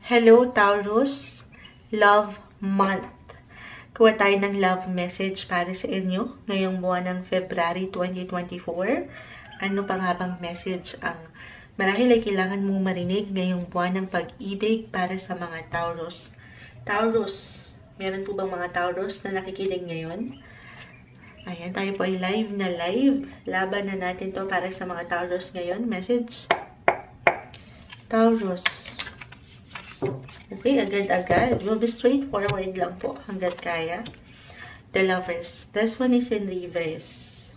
Hello, Taurus. Love Month. Kuha tayo ng love message para sa inyo ngayong buwan ng February 2024. Ano pa nga bang message ang marahil ay kailangan mong marinig ngayong buwan ng pag-ibig para sa mga Taurus? Taurus, meron po bang mga Taurus na nakikinig ngayon? Ayan, tayo po ay live na live. Laban na natin to para sa mga Taurus ngayon. Message. Taurus. Okay, agad-agad. We'll be straightforward lang po hanggat kaya. The Lovers. This one is in reverse.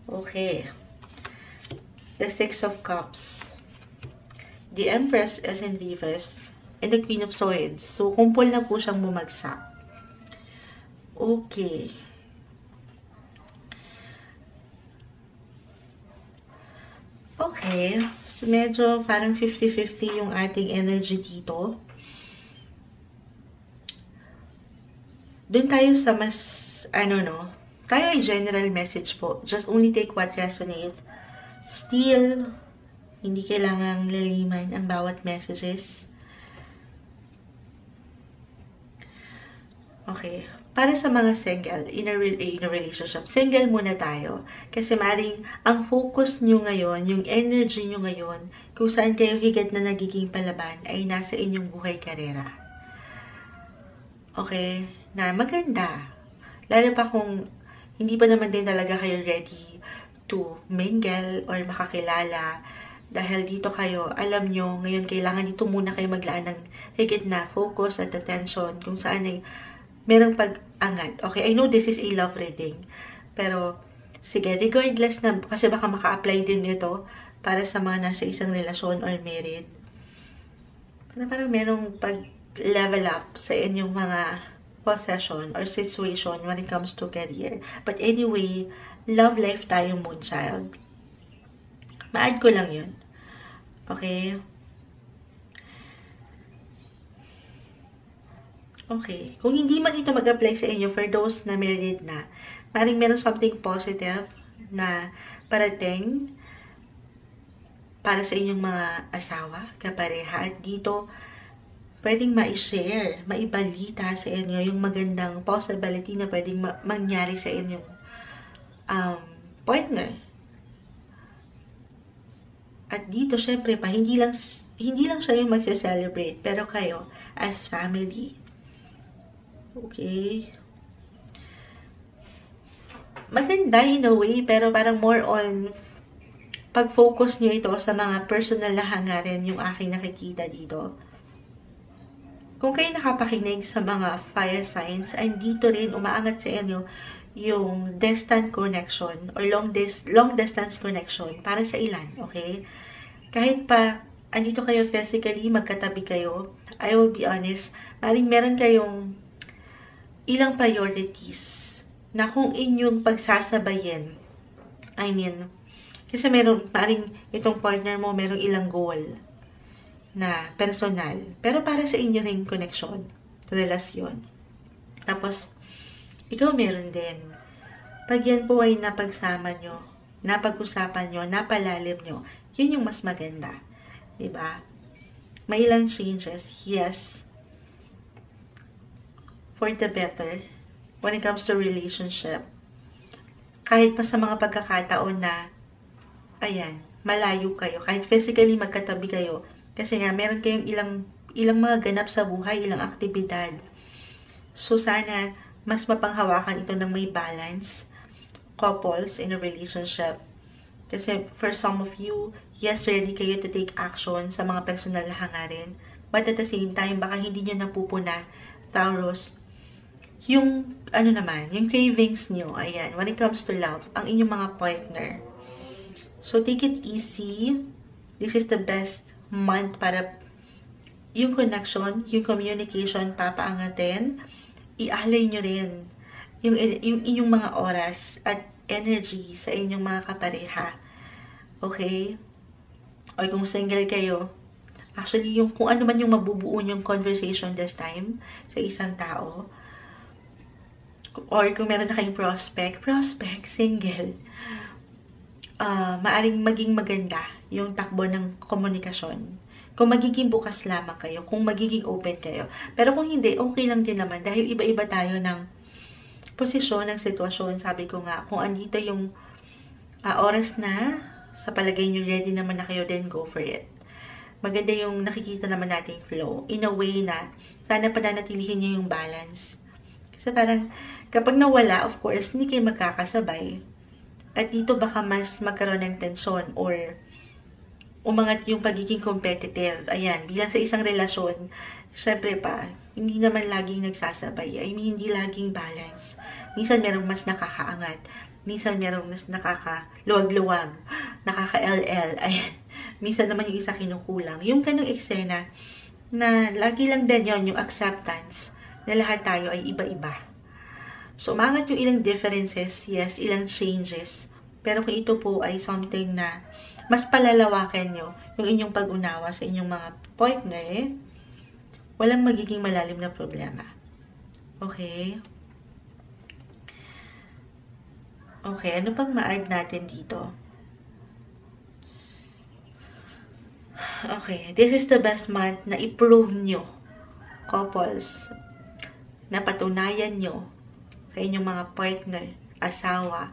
Okay. The Six of Cups. The Empress is in reverse. And the Queen of Swords. So, kumpul na po siyang bumagsak. Okay. Okay. So, medyo parang 50-50 yung ating energy dito. Doon tayo sa mas, tayo ay general message po. Just only take what resonate. Still, hindi kailangang laliman ang bawat messages. Okay. Para sa mga single, in a relationship, single muna tayo. Kasi maring ang focus nyo ngayon, yung energy nyo ngayon, kung saan kayo higit na nagiging palaban, ay nasa inyong buhay karera. Okay? Na maganda. Lalo pa kung hindi pa naman din talaga kayo ready to mingle or makakilala. Dahil dito kayo, alam nyo, ngayon kailangan dito muna kayo maglaan ng higit na focus at attention kung saan ay merong pag-angat. Okay, I know this is a love reading. Pero, sige, regardless na, kasi baka maka-apply din ito para sa mga nasa isang relasyon or married. Parang merong pag-level up sa inyong mga possession or situation when it comes to career. But anyway, love life tayo, Moonchild. Ma-add ko lang yun. Okay? Okay. Kung hindi man ito mag-apply sa inyo, for those na married na, maring meron something positive na parating para sa inyong mga asawa, kapareha. At dito, pwedeng ma-share, maibalita sa inyo yung magandang possibility na pwedeng mangyari sa inyong partner. At dito, syempre pa, hindi lang siya yung magse-celebrate, pero kayo, as family. Okay. Maganda in a way, pero parang more on pag-focus nyo ito sa mga personal na hangarin yung aking nakikita dito. Kung kayo nakapakinig sa mga fire signs, andito rin umaangat sa inyo yung distant connection or long distance connection para sa ilan, okay? Kahit pa andito kayo physically, magkatabi kayo, I will be honest, maring meron kayong ilang priorities na kung inyong pagsasabayin. I mean, kasi maring itong partner mo, merong ilang goal na personal. Pero para sa inyo rin connection, relasyon. Tapos, ikaw meron din. Pag yan po ay napagsama nyo, napag-usapan nyo, napalalim nyo, yun yung mas maganda. Diba? May ilang changes, yes, for the better when it comes to relationship. Kahit pa sa mga pagkakataon na, ayan, malayo kayo. Kahit physically magkatabi kayo. Kasi nga, meron kayong ilang mga ganap sa buhay, ilang aktibidad. So, sana mas mapanghawakan ito ng may balance. Couples in a relationship. Kasi for some of you, yes, ready kayo to take action sa mga personal na hangarin. But at the same time, baka hindi nyo napupuna, Taurus, yung, yung cravings nyo, ayan, when it comes to love, ang inyong mga partner. So, take it easy. This is the best month para yung connection, yung communication, papaangatin. Ialay nyo rin yung inyong mga oras at energy sa inyong mga kapareha. Okay? O kung single kayo, actually, yung kung ano man yung mabubuo yung conversation this time sa isang tao, or kung meron na kayong prospect, single, maaring maging maganda yung takbo ng komunikasyon. Kung magiging bukas lamang kayo, kung magiging open kayo. Pero kung hindi, okay lang din naman dahil iba-iba tayo ng posisyon, ng sitwasyon. Sabi ko nga, kung andito yung oras na, sa palagay nyo ready naman na kayo, then go for it. Maganda yung nakikita naman natin flow. In a way na, sana pananatilihin nyo yung balance. Kasi parang, kapag nawala, of course, hindi kayo magkakasabay. At dito baka mas magkaroon ng tensyon or umangat yung pagiging competitive. Ayan, bilang sa isang relasyon, syempre pa, hindi naman laging nagsasabay. I mean, hindi laging balance. Minsan merong mas nakakaangat. Minsan merong mas nakakaluwag-luwag. Nakaka-LL. Ayan. Minsan naman yung isa kinukulang. Yung kanong eksena na lagi lang din yun, yung acceptance na lahat tayo ay iba-iba. So, umangat yung ilang differences, yes, ilang changes. Pero kung ito po ay something na mas palalawakan nyo yung inyong pag-unawa sa inyong mga partner, walang magiging malalim na problema. Okay? Okay, ano pang ma-add natin dito? Okay, this is the best month na i-prove nyo, couples, na patunayan nyo sa inyong mga partner, asawa,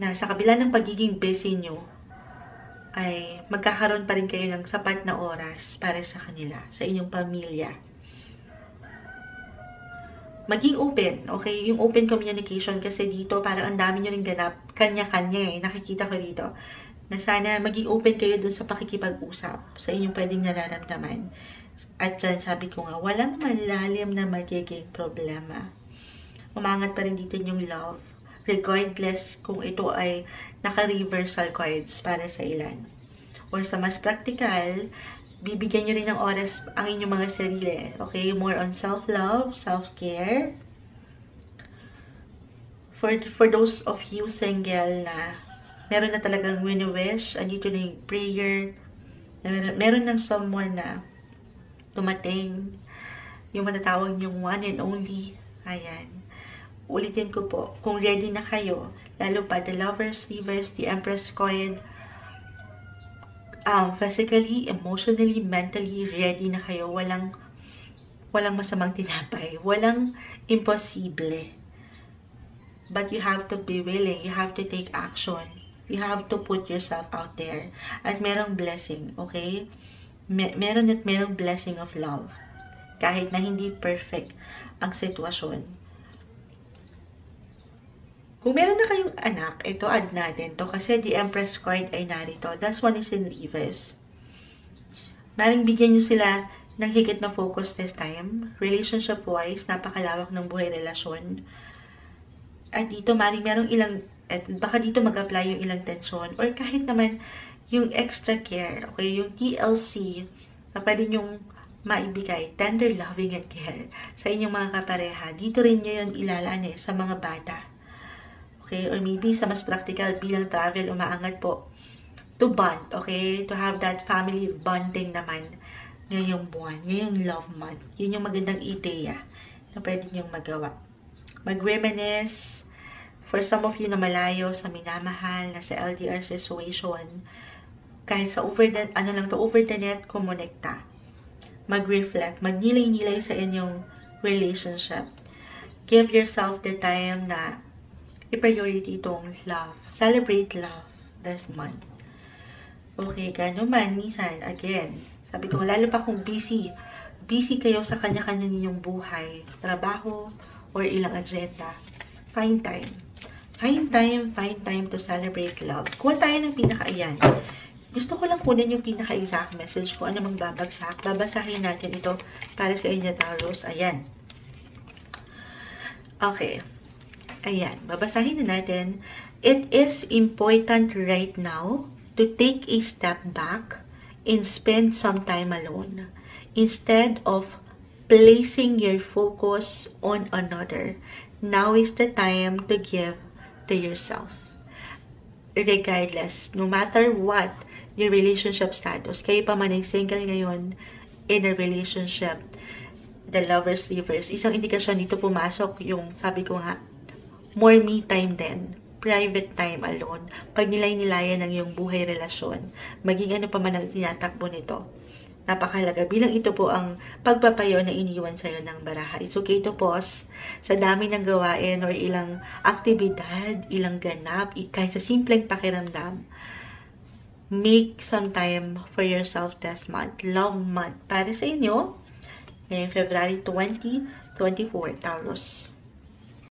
na sa kabila ng pagiging busy nyo, ay magkakaroon pa rin kayo ng sapat na oras para sa kanila, sa inyong pamilya. Maging open, okay? Yung open communication kasi dito, parang ang dami nyo rin ganap, kanya-kanya nakikita ko dito, na sana maging open kayo dun sa pakikipag-usap sa inyong pwedeng nararamdaman. At dyan, sabi ko nga, walang malalim na magiging problema. Umangat pa rin dito yung love, regardless kung ito ay naka-reversal cards para sa ilan. Or sa mas practical, bibigyan nyo rin ng oras ang inyong mga sarili. Okay? More on self-love, self-care. For those of you single na meron na talagang wini-wish, andito na yung prayer, meron ng someone na tumating, yung matatawag yung one and only. Ayan. Ulitin ko po, kung ready na kayo, lalo pa the Lovers, Reverse, the Empress coin, physically, emotionally, mentally ready na kayo, walang masamang tinapay, walang imposible. But you have to be willing, you have to take action. You have to put yourself out there. At merong blessing, okay? Meron at merong blessing of love. Kahit na hindi perfect ang sitwasyon. Kung meron na kayong anak, ito add natin to kasi the Empress card ay narito. This one is in reverse. Maring bigyan nyo sila ng higit na focus this time. Relationship-wise, napakalawak ng buhay relasyon. At dito, maring merong ilang at baka dito mag-apply yung ilang tensyon or kahit naman yung extra care, okay, yung TLC na pwede nyong maibigay, tender loving and care sa inyong mga kapareha. Dito rin nyo yun ilalaan sa mga bata. Okay, or maybe sa mas practical bilang travel, umaangat po to bond, okay, to have that family bonding naman ngayong buwan, ngayong love month. Yun yung magandang ideya na pwede nyong magawa. Mag-reminisce. For some of you na malayo sa minamahal, na sa LDR situation, kahit sa over the net, kumonekta. Mag-reflect, magnilay-nilay sa inyong relationship. Give yourself the time na i-priority itong love. Celebrate love this month. Okay, gano'n man, minsan, again, sabi ko, lalo pa kung busy kayo sa kanya-kanya ninyong buhay, trabaho, or ilang agenda, find time. Find time to celebrate love. Kuha tayo ng pinaka-ayan. Gusto ko lang kunin yung pinaka-exact message kung ano mang babagsak. Babasahin natin ito para sa inyo, Taurus. Ayan. Okay. Ayan. Babasahin na natin. It is important right now to take a step back and spend some time alone instead of placing your focus on another. Now is the time to give to yourself. Regardless, no matter what your relationship status, kayo pa man ay single ngayon, in a relationship, the Lovers Reverse, isang indikasyon dito pumasok yung, sabi ko nga, more me time din, private time alone, pag nilay-nilayan ng iyong buhay relasyon, maging ano pa man ang tinatakbo nito, napakahalaga bilang ito po ang pagpapayo na iniwan sa'yo ng baraha. It's okay to pause sa dami ng gawain or ilang aktibidad, ilang ganap, kahit sa simpleng pakiramdam. Make some time for yourself this month. Love month para sa inyo ngayong February 2024, Taurus.